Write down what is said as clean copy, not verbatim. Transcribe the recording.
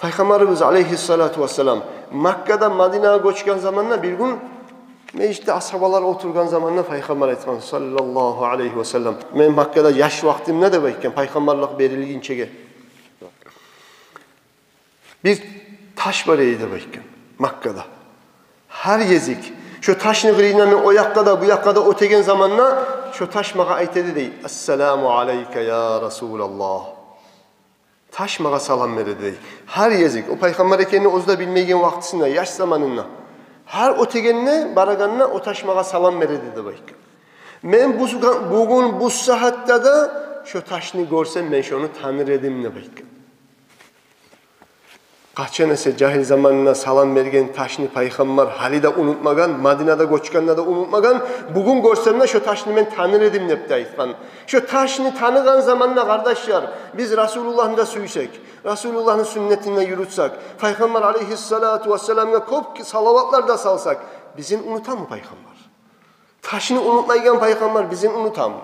Peygamberimiz aleyhissalatu vesselam Makka'dan Madine'ye göçken zamanla bir gün mecliste ashabalar oturgan zamanla Peygamber etken sallallahu aleyhi ve sellem. Men Makka'da yaş vaktim ne de bayken Peygamberlik berilginçege. Bir taş var eydi bayken Makka'da. Her yezik. Şu taşını kırıyla o yakka da bu yakka da ötegen zamanla şu taş mağa aytedi dey. Esselamu aleyke ya Resulallah. Taş mağa salam verdi dey. Her yezik. O Peygamber ekenini ozda bilmeyen vaktisinde, yaş zamanında. Her ötegenine, baraganına o taş mağa salam verdi de bayken. Men bugün bu saatte da şu taşını görsem ben şunu tanır edim ne bayken. Kaçan ise cahil zamanına salam vergen taşını Peygamber halide unutmagan, Madine'de göçkende de unutmagan, bugün görsem de şu taşını ben tanır edim ne aytkan. Şu taşını tanıgan zamanla kardeşler, biz Resulullah'ın da süysek, Resulullah'ın sünnetinde yürütsek, Peygamber aleyhissalatu vesselam'a kop salavatlar da salsak, bizim unutan mı Peygamber? Taşını unutmayan Peygamber bizim unutan mı?